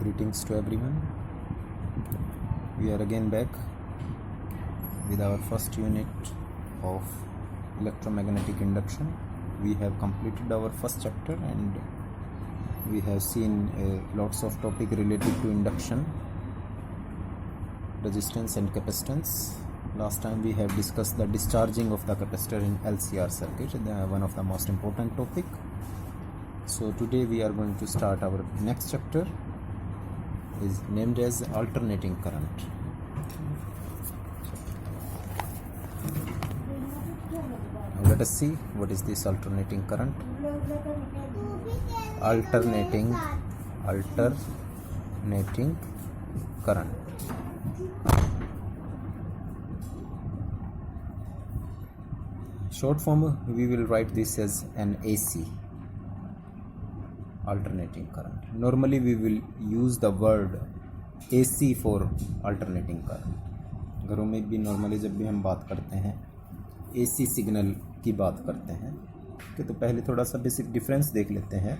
Greetings to everyone. We are again back with our first unit of electromagnetic induction. We have completed our first chapter and we have seen lots of topic related to induction, resistance and capacitance. Last time we have discussed the discharging of the capacitor in LCR circuit, one of the most important topic. So today we are going to start our next chapter, is named as alternating current. Now let us see what is this alternating current. Alternating current. Short form we will write this as an AC, alternating current. Normally we will use the word AC for alternating current. घरों में भी normally जब भी हम बात करते हैं AC signal की बात करते हैं तो पहले थोड़ा सा बेसिक डिफरेंस देख लेते हैं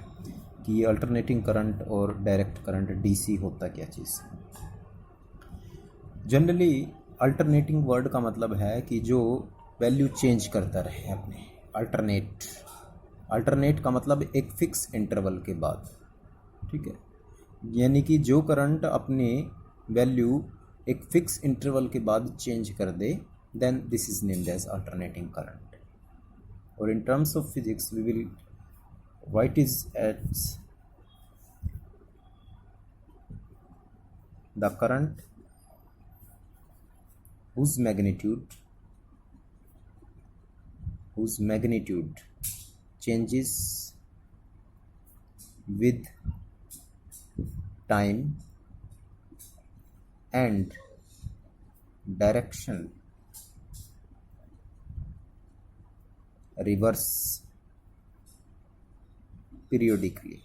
कि ये अल्टरनेटिंग करंट और डायरेक्ट करंट DC होता क्या चीज़। जनरली अल्टरनेटिंग वर्ड का मतलब है कि जो वैल्यू चेंज करता रहे अपने। अल्टरनेट का मतलब एक फिक्स इंटरवल के बाद, ठीक है, यानी कि जो करंट अपनी वैल्यू एक फिक्स इंटरवल के बाद चेंज कर दे, then this is named as alternating current. और in terms of physics we will write is as the current whose magnitude changes with time and direction reverse periodically।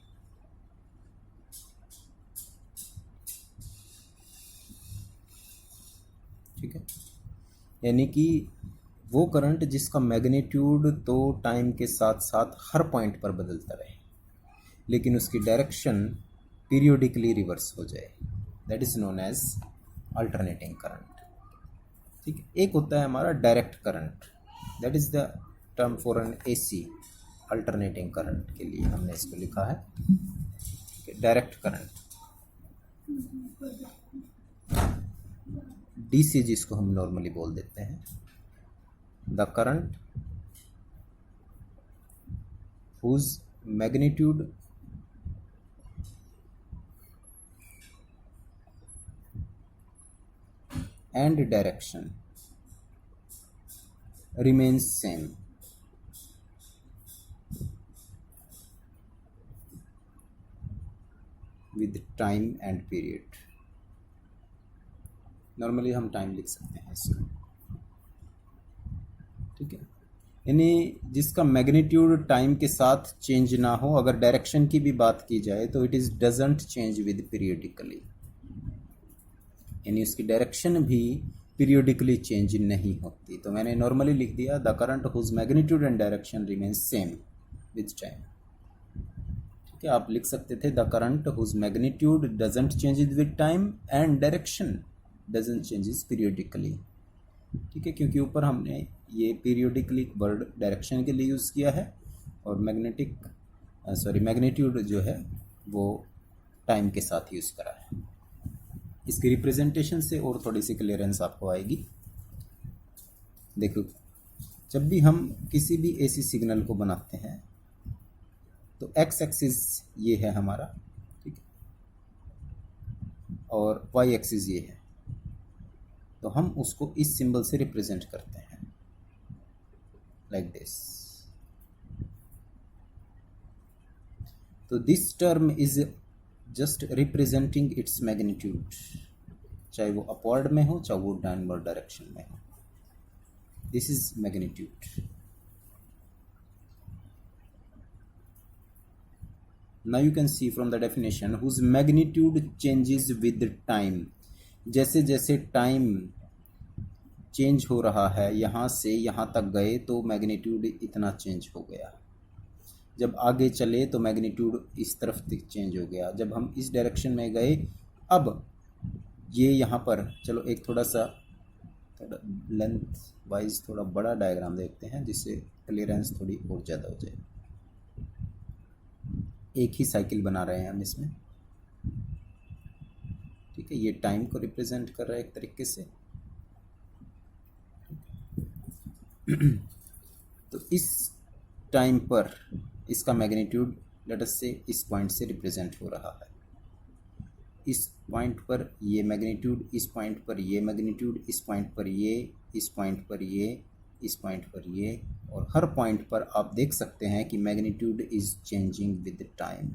ठीक है, यानी कि वो करंट जिसका मैग्नीट्यूड तो टाइम के साथ साथ हर पॉइंट पर बदलता रहे लेकिन उसकी डायरेक्शन पीरियोडिकली रिवर्स हो जाए, that is known as alternating current. ठीक है, एक होता है हमारा direct current, that is the term for an AC alternating current के लिए हमने इसको लिखा है डायरेक्ट करंट। DC जिसको हम नॉर्मली बोल देते हैं, the current whose magnitude and direction remains same with time and period। Normally हम टाइम लिख सकते हैं इसका, ठीक है, यानी जिसका मैग्नीट्यूड टाइम के साथ चेंज ना हो। अगर डायरेक्शन की भी बात की जाए तो it is doesn't change with periodically, यानी उसकी डायरेक्शन भी पीरियडिकली चेंज नहीं होती। तो मैंने नॉर्मली लिख दिया the current whose magnitude and direction remains same with time. ठीक है, आप लिख सकते थे the current whose magnitude doesn't change with time and direction doesn't changes periodically. ठीक है, क्योंकि ऊपर हमने ये पीरियडिकली वर्ड डायरेक्शन के लिए यूज़ किया है और मैग्नीट्यूड जो है वो टाइम के साथ यूज़ करा है। इसकी रिप्रेजेंटेशन से और थोड़ी सी क्लियरेंस आपको आएगी। देखो, जब भी हम किसी भी AC सिग्नल को बनाते हैं तो एक्स एक्सिस ये है हमारा, ठीक है, और वाई एक्सिस ये है, तो हम उसको इस सिंबल से रिप्रेजेंट करते हैं लाइक दिस। तो this term is just representing its magnitude, चाहे वो अपवर्ड में हो चाहे वो डाउनवर्ड डायरेक्शन में हो, this is magnitude. Now you can see from the definition whose magnitude changes with time. जैसे जैसे टाइम चेंज हो रहा है, यहाँ से यहाँ तक गए तो मैग्नीट्यूड इतना चेंज हो गया। जब आगे चले तो मैग्नीट्यूड इस तरफ चेंज हो गया, जब हम इस डायरेक्शन में गए अब ये यहाँ पर, चलो एक थोड़ा लेंथ वाइज थोड़ा बड़ा डायग्राम देखते हैं जिससे क्लियरेंस थोड़ी और ज़्यादा हो जाए। एक ही साइकिल बना रहे हैं हम इसमें, ठीक है। ये टाइम को रिप्रेजेंट कर रहा है एक तरीके से। तो इस टाइम पर इसका मैग्नीट्यूड लेट अस से इस पॉइंट से रिप्रेजेंट हो रहा है। इस पॉइंट पर ये मैग्नीट्यूड, इस पॉइंट पर ये मैग्नीट्यूड, इस पॉइंट पर ये, इस पॉइंट पर ये, इस पॉइंट पर ये, और हर पॉइंट पर आप देख सकते हैं कि magnitude is changing with time.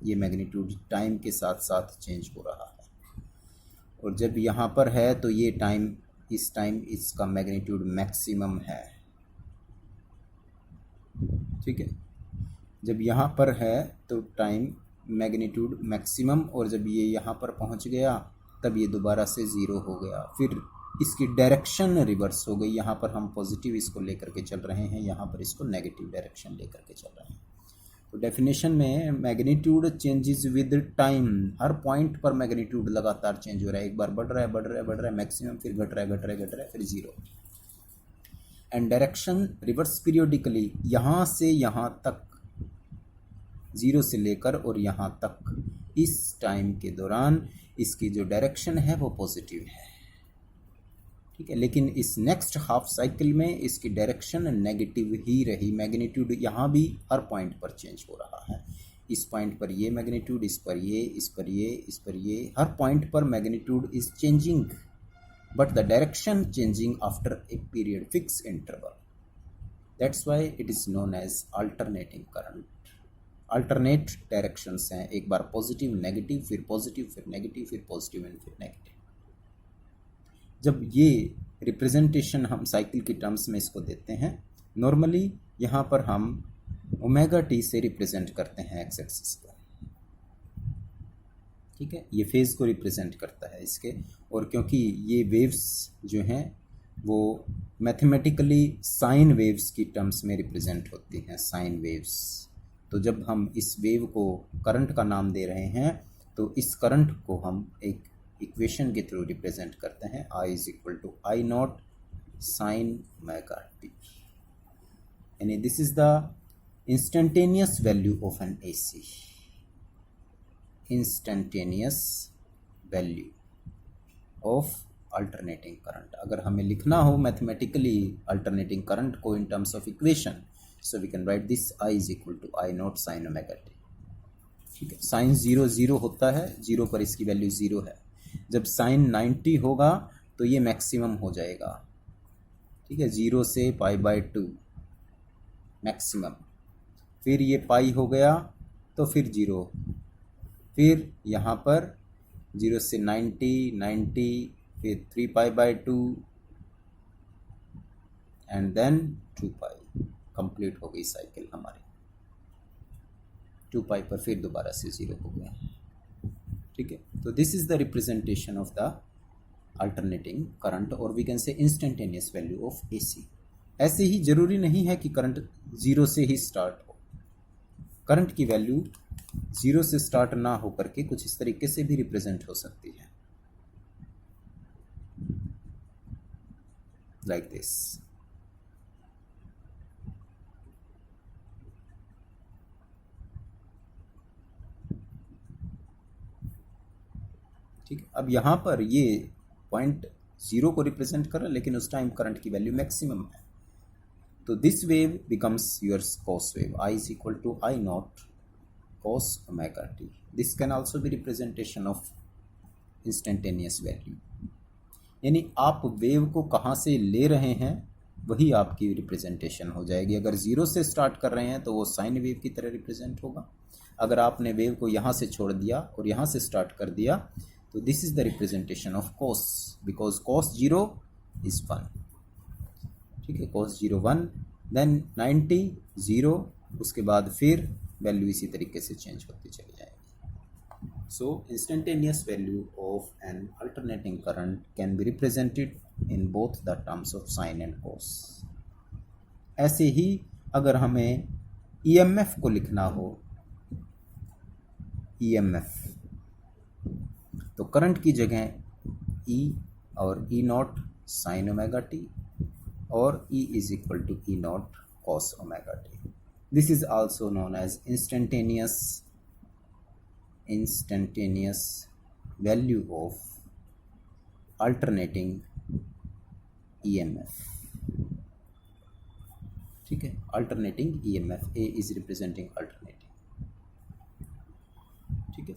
ये मैग्नीट्यूड टाइम के साथ साथ चेंज हो रहा है। और जब यहाँ पर है तो ये टाइम, इस टाइम इसका मैग्नीट्यूड मैक्सिमम है, ठीक है। जब यहाँ पर है तो टाइम मैग्नीट्यूड मैक्सिमम, और जब ये यहाँ पर पहुँच गया तब ये दोबारा से ज़ीरो हो गया। फिर इसकी डायरेक्शन रिवर्स हो गई। यहाँ पर हम पॉजिटिव इसको लेकर के चल रहे हैं, यहाँ पर इसको नेगेटिव डायरेक्शन लेकर के चल रहे हैं। तो डेफिनेशन में magnitude changes with time, her point पर मैग्नीट्यूड लगातार चेंज हो रहा है। एक बार बढ़ रहा है, बढ़ रहा है, बढ़ रहा है मैक्सिमम, फिर घट रहा है, घट रहा है, घट रहा है, फिर zero. And direction reverse periodically, यहाँ से यहाँ तक, ज़ीरो से लेकर और यहाँ तक, इस टाइम के दौरान इसकी जो डायरेक्शन है वो पॉजिटिव है, ठीक है। लेकिन इस नेक्स्ट हाफ साइकिल में इसकी डायरेक्शन नेगेटिव ही रही। मैग्नीट्यूड यहाँ भी हर पॉइंट पर चेंज हो रहा है। इस पॉइंट पर ये मैग्नीट्यूड, इस पर ये, इस पर ये, इस पर ये, हर पॉइंट पर magnitude is changing, but the direction changing after a period, fix interval. That's why it is known as alternating current. Alternate directions हैं, एक बार पॉजिटिव नेगेटिव, फिर पॉजिटिव, फिर नेगेटिव, फिर पॉजिटिव एंड फिर नेगेटिव। जब ये रिप्रेजेंटेशन हम साइकिल की टर्म्स में इसको देते हैं, नॉर्मली यहाँ पर हम ओमेगा टी से रिप्रेजेंट करते हैं एक्स एक्सिस को, ठीक है। ये फेज को रिप्रेजेंट करता है इसके, और क्योंकि ये वेव्स जो हैं वो मैथमेटिकली साइन वेव्स की टर्म्स में रिप्रेजेंट होती हैं, साइन वेव्स। तो जब हम इस वेव को करंट का नाम दे रहे हैं तो इस करंट को हम एक इक्वेशन के थ्रू रिप्रेजेंट करते हैं, I is equal to I naught sine omega t, यानी this is the instantaneous value of an AC, instantaneous value of alternating current. अगर हमें लिखना हो मैथमेटिकली अल्टरनेटिंग करंट को in terms of equation, so we can write this I is equal to I naught sin omega t, ठीक है। Sign 0 0 होता है, 0 पर इसकी वैल्यू 0 है। जब साइन 90 होगा तो ये मैक्सिमम हो जाएगा, ठीक है। 0 से π/2 मैक्सिमम, फिर ये पाई हो गया तो फिर 0, फिर यहाँ पर 0 से 90 90, फिर 3π/2 एंड देन 2π। कंप्लीट हो गई साइकिल हमारी, 2π पर फिर दोबारा से 0 हो गया, ठीक है। तो this is the representation of the alternating current, और we can say instantaneous value of AC। ऐसे ही जरूरी नहीं है कि करंट 0 से ही स्टार्ट हो, करंट की वैल्यू 0 से स्टार्ट ना हो करके कुछ इस तरीके से भी रिप्रेजेंट हो सकती है, लाइक दिस। ठीक है। अब यहाँ पर ये पॉइंट 0 को रिप्रेजेंट कर रहा है, लेकिन उस टाइम करंट की वैल्यू मैक्सिमम है। तो this wave becomes your cos wave, I is equal to I not cos omega t. This can also be representation of instantaneous value, यानी आप वेव को कहाँ से ले रहे हैं वही आपकी रिप्रेजेंटेशन हो जाएगी। अगर 0 से स्टार्ट कर रहे हैं तो वो साइन वेव की तरह रिप्रेजेंट होगा। अगर आपने वेव को यहाँ से छोड़ दिया और यहाँ से स्टार्ट कर दिया तो this is the representation of cos, because cos 0 is 1, ठीक है। कॉस 0 1, देन 90 0, उसके बाद फिर वैल्यू इसी तरीके से चेंज होती चली जाएगी। So instantaneous value of an alternating current can be represented in both the terms of sine and cos. ऐसे ही अगर हमें ईएमएफ को लिखना हो, ईएमएफ, तो करंट की जगह ई और E not sine omega t और E is equal to E not cos omega t. This is also known as instantaneous value of alternating EMF. ठीक है, alternating EMF, A is representing alternating. ठीक है,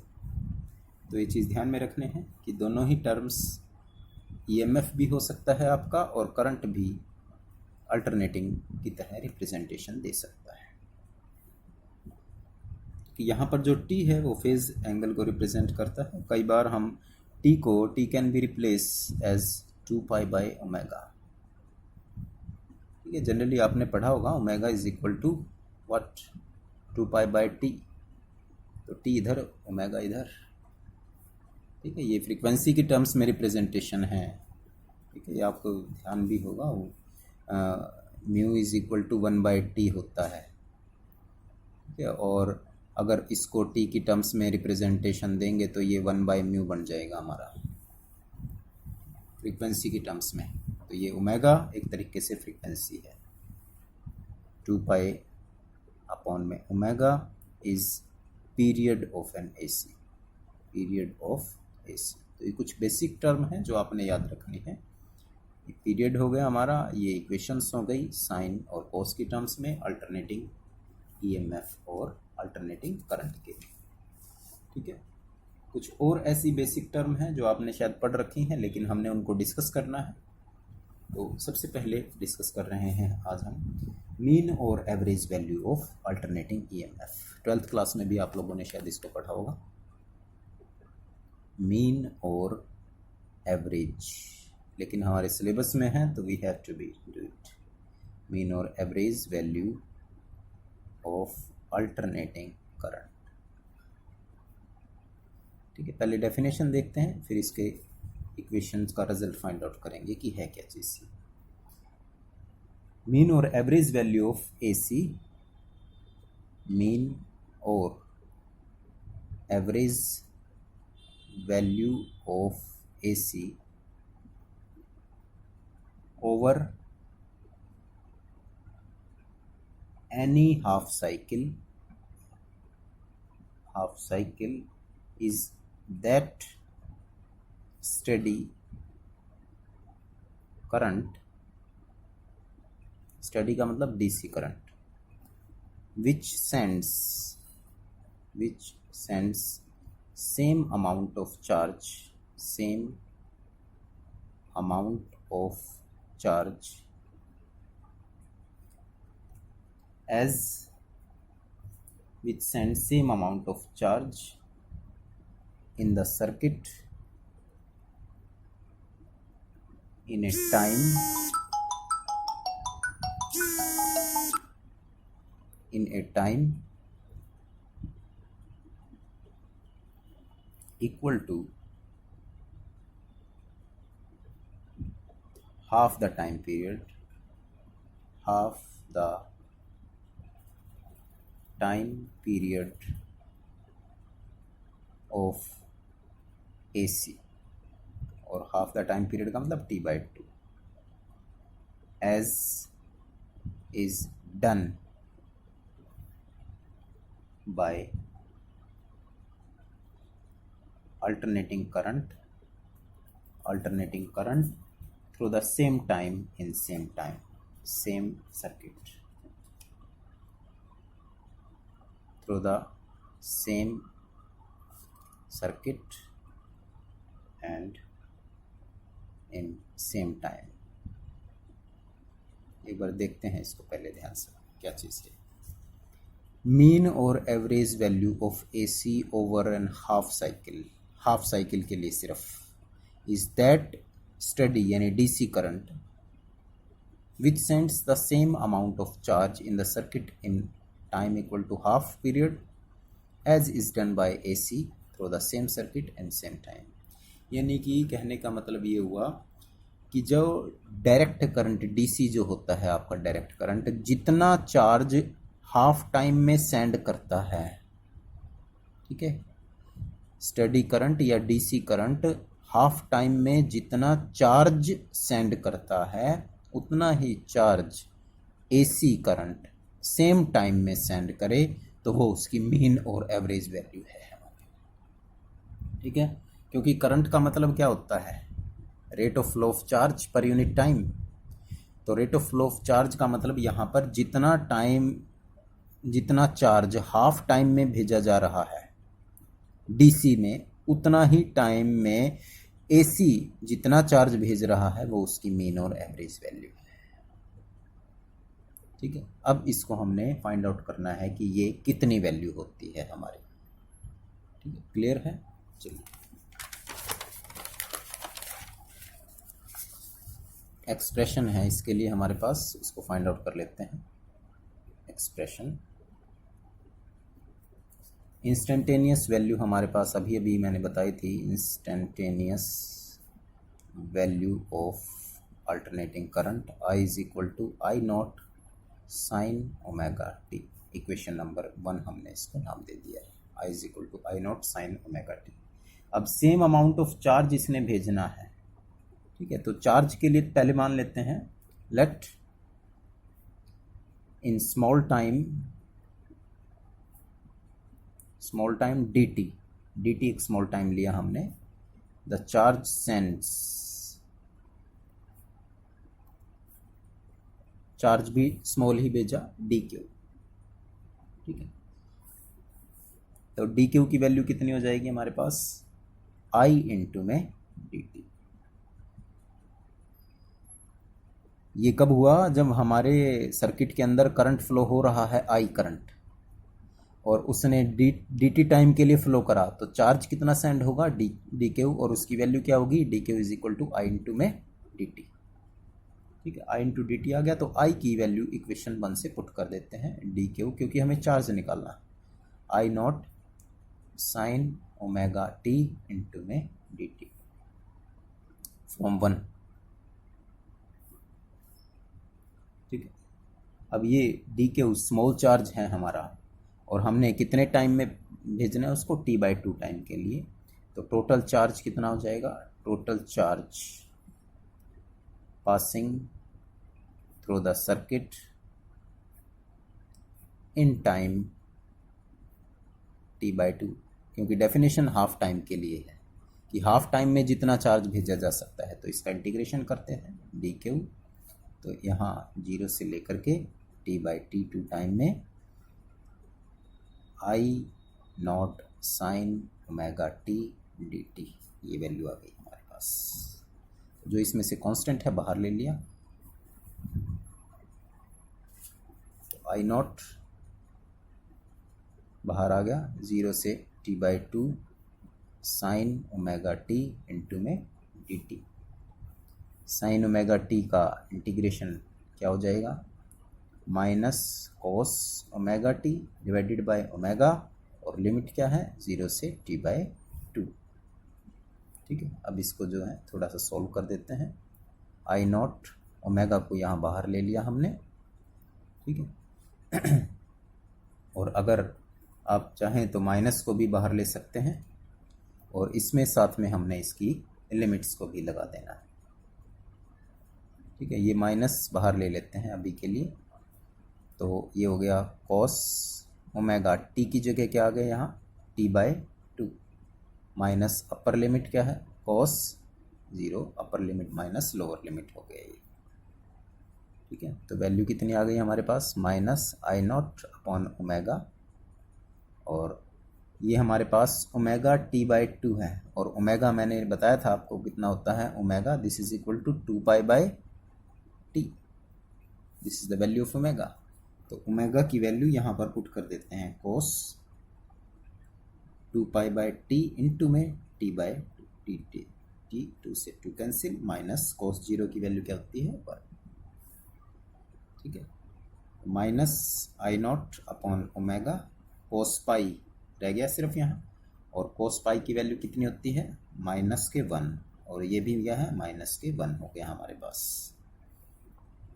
तो ये चीज़ ध्यान में रखने हैं कि दोनों ही टर्म्स, EMF भी हो सकता है आपका और करंट भी अल्टरनेटिंग की तरह रिप्रेजेंटेशन दे सकता है. कि यहाँ पर जो T है वो फेज एंगल को रिप्रेजेंट करता है. कई बार हम T can be replace as 2 pi omega. ठीक है, जनरली आपने पढ़ा होगा omega is equal to what, 2 pi T. तो T इधर, ओमेगा इधर. ठीक है, ये फ्रीक्वेंसी की टर्म्स में रिप्रेजेंटेशन है. ठीक है, ये आपको ध्यान भी होगा. Mu is equal to 1/T होता है. ठीक है, और अगर इसको T की टर्म्स में रिप्रेजेंटेशन देंगे तो ये 1/म्यू बन जाएगा हमारा फ्रीक्वेंसी की टर्म्स में. तो ये ओमेगा एक तरीके से फ्रीक्वेंसी है. 2 पाई अपॉन में omega is period of N AC, period of AC. तो ये कुछ बेसिक टर्म है जो आपने याद रखनी है. ये पीरियड हो गया हमारा, ये इक्वेशंस हो गई साइन और कॉस की टर्म्स में, अल्टरनेटिंग ईएमएफ और अल्टरनेटिंग करंट के लिए. ठीक है, कुछ और ऐसी बेसिक टर्म हैं जो आपने शायद पढ़ रखी हैं लेकिन हमने उनको डिस्कस करना है. तो सबसे पहले डिस्कस कर रहे हैं आज हम मीन और average value of alternating EMF. 12th class में भी आप लोगों ने शायद इसको पढ़ा होगा. मीन और एवरेज, लेकिन हमारे सिलेबस में है तो we have to be do it. Mean और average value of alternating current. ठीक है, पहले डेफिनेशन देखते हैं, फिर इसके इक्वेशंस का रिजल्ट फाइंड आउट करेंगे कि है क्या चीज़. मीन और average value of AC, mean और average value of AC over any half cycle is that steady current, steady का मतलब DC current, which sends same amount of charge as which sends same amount of charge in the circuit in a time equal to half the time period of AC, और half the time period का मतलब T/2, as is done by alternating current through the same time in same circuit, through the same circuit and in same time. एक बार देखते हैं इसको पहले ध्यान से क्या चीज़ है. मीन और average value of AC over an half cycle के लिए सिर्फ, इज दैट स्टडी यानी DC current which sends the same amount of charge in the circuit in time equal to half period as is done by AC through the same circuit and same time. यानी कि कहने का मतलब ये हुआ कि जो डायरेक्ट करंट डीसी जो होता है आपका डायरेक्ट करंट, जितना चार्ज हाफ टाइम में सेंड करता है, ठीक है। स्टडी करंट या डीसी करंट हाफ टाइम में जितना चार्ज सेंड करता है उतना ही charge AC current same time में सेंड करे तो वो उसकी मीन और एवरेज वैल्यू है, ठीक है। क्योंकि करंट का मतलब क्या होता है, rate of flow of charge per unit time. तो rate of flow of charge का मतलब यहाँ पर जितना चार्ज हाफ टाइम में भेजा जा रहा है डीसी में, उतना ही टाइम में एसी जितना चार्ज भेज रहा है वो उसकी मीन और एवरेज वैल्यू है, ठीक है। अब इसको हमने फाइंड आउट करना है कि ये कितनी वैल्यू होती है हमारी, ठीक है। क्लियर है? चलिए एक्सप्रेशन है इसके लिए हमारे पास, उसको फाइंड आउट कर लेते हैं। एक्सप्रेशन इंस्टेंटेनियस वैल्यू हमारे पास अभी अभी मैंने बताई थी, instantaneous value of alternating current I is equal to I naught sine omega t. Equation number 1 हमने इसको नाम दे दिया है, I is equal to I naught sine omega t. अब सेम अमाउंट ऑफ चार्ज इसने भेजना है, ठीक है। तो चार्ज के लिए पहले मान लेते हैं let in small time dt एक स्मॉल टाइम लिया हमने, द चार्ज सेंड्स, चार्ज भी स्मॉल ही भेजा dq, ठीक है। तो dq की वैल्यू कितनी हो जाएगी हमारे पास, I इंटू में dt। ये कब हुआ, जब हमारे सर्किट के अंदर करंट फ्लो हो रहा है I करंट, और उसने dt टाइम के लिए फ्लो करा, तो चार्ज कितना सेंड होगा dq, और उसकी वैल्यू क्या होगी, dq is equal to I into में dt, ठीक है। I इंटू dt आ गया, तो I की वैल्यू इक्वेशन 1 से पुट कर देते हैं dq, क्योंकि हमें चार्ज निकालना है, I naught sine omega t into में dt फ्रॉम 1, ठीक है। अब ये dq स्मॉल चार्ज है हमारा, और हमने कितने टाइम में भेजना है उसको, t/2 टाइम के लिए। तो टोटल चार्ज कितना हो जाएगा, total charge passing through the circuit in time t/2, क्योंकि डेफिनेशन हाफ टाइम के लिए है कि हाफ टाइम में जितना चार्ज भेजा जा सकता है। तो इसका इंटीग्रेशन करते हैं dq, तो यहाँ 0 से लेकर के t/2 टाइम में I naught sine omega t dt, ये वैल्यू आ गई हमारे पास। जो इसमें से कांस्टेंट है बाहर ले लिया, तो आई नॉट बाहर आ गया, 0 से t/2 sign omega t into में dt। साइन ओमेगा टी का इंटीग्रेशन क्या हो जाएगा, minus cos omega T divided by omega, और लिमिट क्या है 0 से t/2, ठीक है। अब इसको जो है थोड़ा सा सॉल्व कर देते हैं। आई नॉट ओमेगा को यहाँ बाहर ले लिया हमने, ठीक है। और अगर आप चाहें तो माइनस को भी बाहर ले सकते हैं, और इसमें साथ में हमने इसकी लिमिट्स को भी लगा देना है, ठीक है। ये माइनस बाहर ले लेते हैं अभी के लिए, तो ये हो गया कॉस ओमेगा टी की जगह क्या आ गया यहाँ t/2, माइनस अपर लिमिट क्या है cos 0, upper limit minus lower limit हो गया ये, ठीक है। तो वैल्यू कितनी आ गई हमारे पास, minus I naught upon omega, और ये हमारे पास ओमेगा t/2 है, और ओमेगा मैंने बताया था आपको कितना होता है omega, this is equal to 2π/t, this is the value of omega. तो ओमेगा की वैल्यू यहाँ पर पुट कर देते हैं, कोस 2π/t इंटू में t/2, t 2 से 2 कैंसिल, माइनस कोस 0 की वैल्यू क्या होती है 1, ठीक है। Minus I naught upon omega cos pi रह गया सिर्फ यहाँ, और कोस पाई की वैल्यू कितनी होती है -1, और ये भी क्या है -1 हो गया हमारे पास।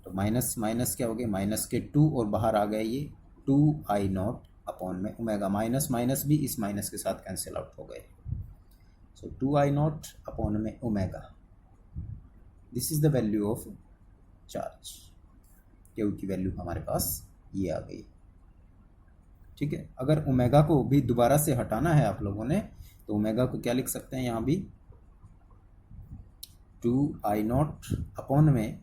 तो माइनस माइनस क्या हो गया -2, और बाहर आ गया ये 2I0 अपॉन में ओमेगा, माइनस माइनस भी इस माइनस के साथ कैंसिल आउट हो गए। सो 2I0 अपॉन में omega, this is the value of charge. Q की वैल्यू हमारे पास ये आ गई। ठीक है, अगर ओमेगा को भी दोबारा से हटाना है आप लोगों ने तो ओमेगा को क्या लिख सकते हैं यहाँ भी 2I0 अपॉन में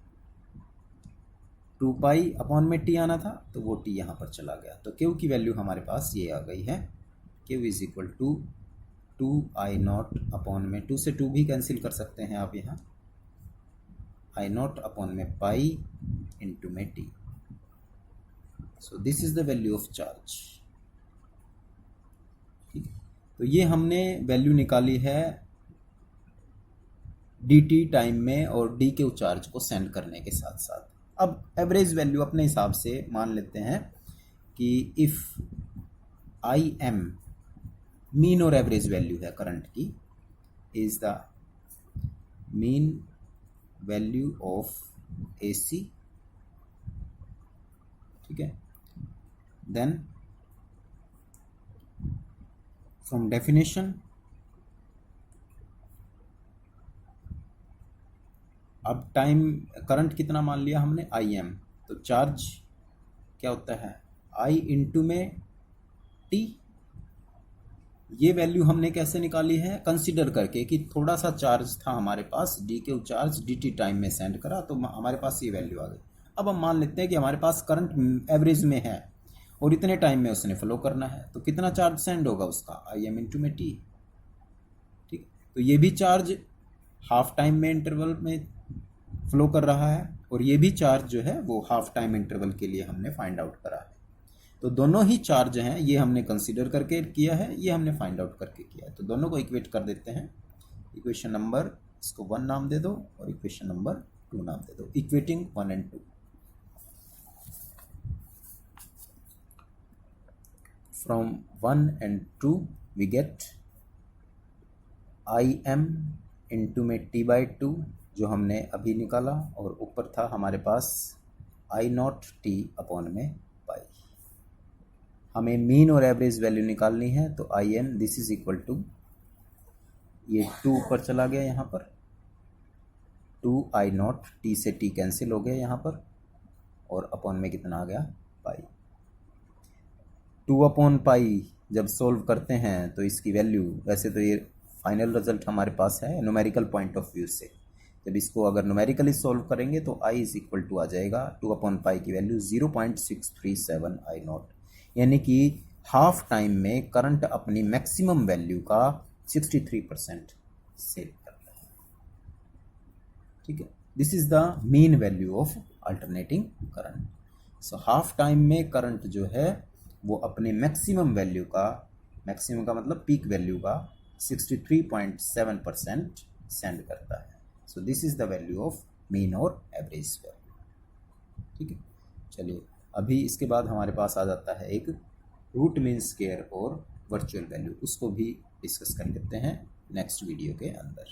2 पाई अपॉन में टी आना था तो वो टी यहाँ पर चला गया। तो क्यू की वैल्यू हमारे पास ये आ गई है, Q is equal to 2I0 upon में 2 से 2 भी कैंसिल कर सकते हैं आप यहाँ, I0 अपॉन में पाई इंटू में T. So this is the value of charge. ठीक है, तो ये हमने वैल्यू निकाली है dt टाइम में और डी के चार्ज को सेंड करने के साथ साथ। अब एवरेज वैल्यू अपने हिसाब से मान लेते हैं कि इफ आई एम मीन और एवरेज वैल्यू है करंट की, is the mean value of AC। ठीक है, देन फ्रॉम डेफिनेशन, अब टाइम करंट कितना मान लिया हमने IM, तो चार्ज क्या होता है I इंटू में T। ये वैल्यू हमने कैसे निकाली है, कंसीडर करके कि थोड़ा सा चार्ज था हमारे पास, डी के चार्ज dt टाइम में सेंड करा तो हमारे पास ये वैल्यू आ गई। अब हम मान लेते हैं कि हमारे पास करंट एवरेज में है और इतने टाइम में उसने फ्लो करना है, तो कितना चार्ज सेंड होगा उसका IM इंटू में T। ठीक, तो ये भी चार्ज हाफ टाइम में इंटरवल में फ्लो कर रहा है और ये भी चार्ज जो है वो हाफ टाइम इंटरवल के लिए हमने फाइंड आउट करा है। तो दोनों ही चार्ज हैं, ये हमने कंसीडर करके किया है, ये हमने फाइंड आउट करके किया है। तो दोनों को इक्वेट कर देते हैं। इक्वेशन नंबर इसको 1 नाम दे दो और इक्वेशन नंबर 2 नाम दे दो, equating 1 and 2। From 1 and 2 we get IM into में T/2 जो हमने अभी निकाला, और ऊपर था हमारे पास I0 T अपॉन में पाई। हमें मीन और एवरेज वैल्यू निकालनी है, तो IM this is equal to, ये 2 ऊपर चला गया यहाँ पर, 2I0 T से T कैंसिल हो गया यहाँ पर, और अपॉन में कितना आ गया पाई। 2 अपॉन पाई जब सोल्व करते हैं तो इसकी वैल्यू, वैसे तो ये फाइनल रिजल्ट हमारे पास है न्यूमेरिकल पॉइंट ऑफ व्यू से, जब इसको अगर न्यूमेरिकली सॉल्व करेंगे तो I इज इक्वल टू आ जाएगा 2 अपॉन पाई की वैल्यू 0.637 I0, यानी कि हाफ टाइम में करंट अपनी मैक्सिमम वैल्यू का 63% सेव कर रहा है। ठीक है, this is the mean value of alternating current. So half time में करंट जो है वो अपने मैक्सिमम वैल्यू का, मैक्सिमम का मतलब पीक वैल्यू का 63.7% सेंड करता है। So this is the value of mean और एवरेज वैल्यू। ठीक है, चलिए अभी इसके बाद हमारे पास आ जाता है एक रूट मीन स्क्वायर और वर्चुअल वैल्यू, उसको भी डिस्कस कर लेते हैं नेक्स्ट वीडियो के अंदर।